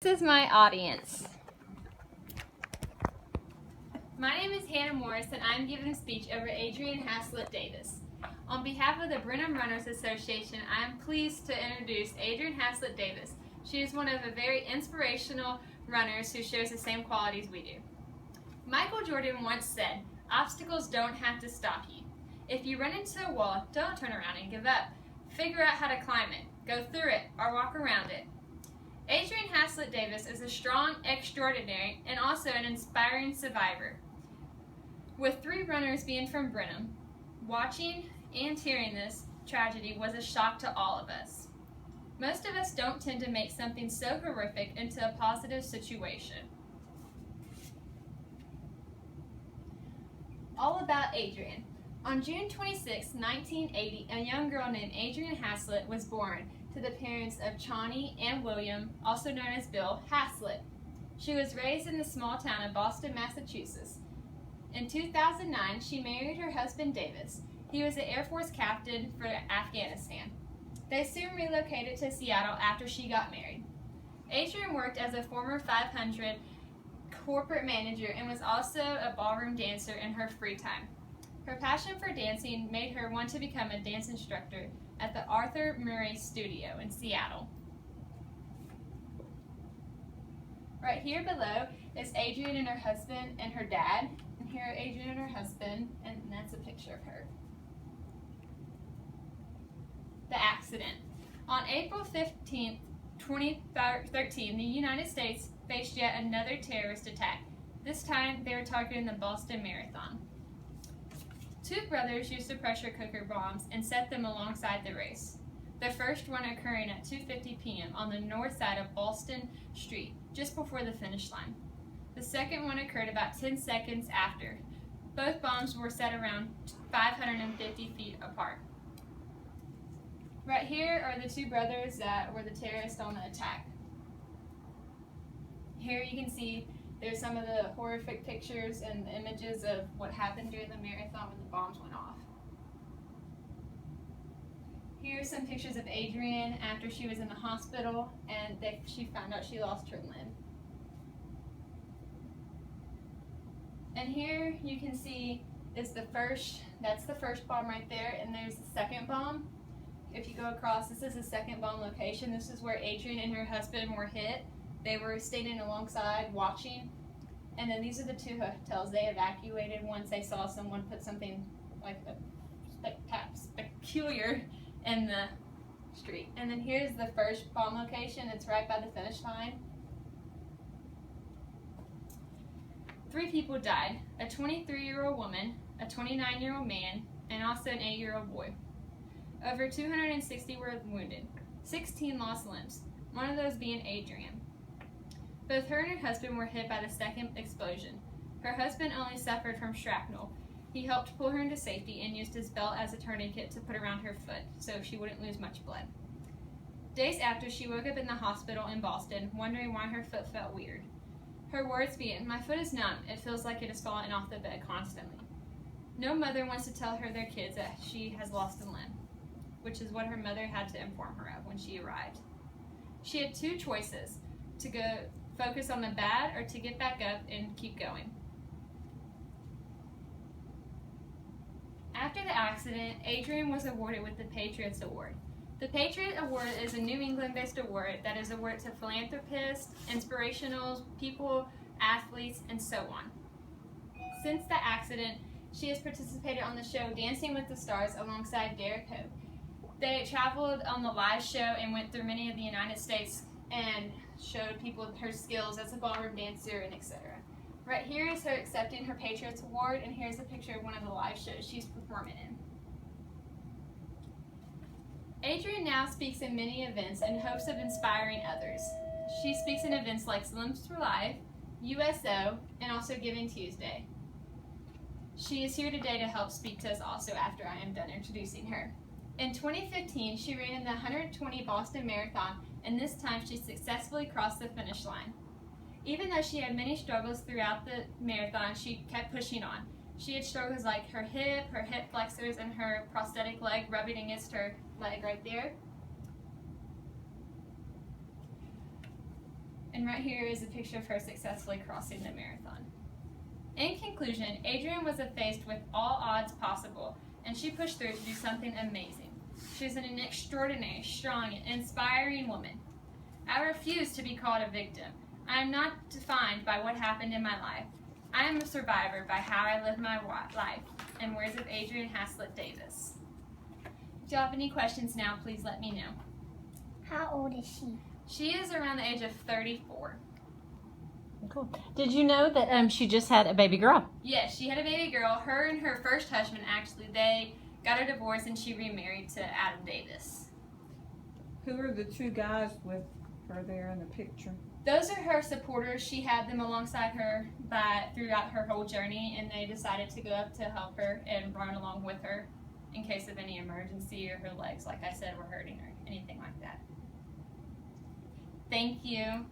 This is my audience. My name is Hannah Morris and I'm giving a speech over Adrienne Haslett Davis. On behalf of the Brenham Runners Association, I am pleased to introduce Adrienne Haslett Davis. She is one of the very inspirational runners who shares the same qualities we do. Michael Jordan once said, "Obstacles don't have to stop you. If you run into a wall, don't turn around and give up. Figure out how to climb it, go through it, or walk around it." Adrienne Haslett Davis is a strong, extraordinary, and also an inspiring survivor. With 3 runners being from Brenham, watching and hearing this tragedy was a shock to all of us. Most of us don't tend to make something so horrific into a positive situation. All about Adrienne. On June 26, 1980, a young girl named Adrienne Haslett was born to the parents of Chauny and William, also known as Bill, Haslett. She was raised in the small town of Boston, Massachusetts. In 2009, she married her husband Davis. He was an Air Force captain for Afghanistan. They soon relocated to Seattle after she got married. Adrienne worked as a former 500 corporate manager and was also a ballroom dancer in her free time. Her passion for dancing made her want to become a dance instructor at the Arthur Murray Studio in Seattle. Right here below is Adrienne and her husband and her dad. And here are Adrienne and her husband, and that's a picture of her. The accident. On April 15, 2013, the United States faced yet another terrorist attack. This time, they were targeting the Boston Marathon. 2 brothers used the pressure cooker bombs and set them alongside the race. The first one occurring at 2:50 p.m. on the north side of Boston Street, just before the finish line. The second one occurred about 10 seconds after. Both bombs were set around 550 feet apart. Right here are the 2 brothers that were the terrorists on the attack. Here you can see there's some of the horrific pictures and the images of what happened during the marathon when the bombs went off. Here's some pictures of Adrienne after she was in the hospital and she found out she lost her limb. And here you can see is that's the first bomb right there, and there's the second bomb. If you go across, this is the second bomb location. This is where Adrienne and her husband were hit. They were standing alongside watching, and then these are the 2 hotels they evacuated once they saw someone put something like peculiar in the street. And then here's the first bomb location. It's right by the finish line. 3 people died, a 23-year-old woman, a 29-year-old man, and also an 8-year-old boy. Over 260 were wounded. 16 lost limbs, one of those being Adrienne. Both her and her husband were hit by the second explosion. Her husband only suffered from shrapnel. He helped pull her into safety and used his belt as a tourniquet to put around her foot so she wouldn't lose much blood. Days after, she woke up in the hospital in Boston, wondering why her foot felt weird. Her words being, "My foot is numb. It feels like it is falling off the bed constantly." No mother wants to tell their kids that she has lost a limb, which is what her mother had to inform her of when she arrived. She had 2 choices, to go focus on the bad or to get back up and keep going. After the accident, Adrienne was awarded with the Patriots Award. The Patriot Award is a New England-based award that is awarded to philanthropists, inspirational people, athletes, and so on. Since the accident, she has participated on the show Dancing with the Stars alongside Derek Hope. They traveled on the live show and went through many of the United States and showed people her skills as a ballroom dancer and etc. Right here is her accepting her Patriots Award, and here's a picture of one of the live shows she's performing in. Adrienne now speaks in many events in hopes of inspiring others. She speaks in events like Limbs for Life, USO, and also Giving Tuesday. She is here today to help speak to us also after I am done introducing her. In 2015, she ran in the 120 Boston Marathon, and this time she successfully crossed the finish line. Even though she had many struggles throughout the marathon, she kept pushing on. She had struggles like her hip flexors, and her prosthetic leg rubbing against her leg right there. And right here is a picture of her successfully crossing the marathon. In conclusion, Adrienne was faced with all odds possible, and she pushed through to do something amazing. She is an extraordinary, strong, and inspiring woman. I refuse to be called a victim. I am not defined by what happened in my life. I am a survivor by how I live my life. In words of Adrienne Haslett Davis. If y'all have any questions now, please let me know. How old is she? She is around the age of 34. Cool. Did you know that she just had a baby girl? Yes, she had a baby girl. Her and her first husband, actually, they got a divorce and she remarried to Adam Davis. Who are the two guys with her there in the picture? Those are her supporters. She had them alongside her throughout her whole journey, and they decided to go up to help her and run along with her in case of any emergency or her legs, like I said, were hurting or anything like that. Thank you.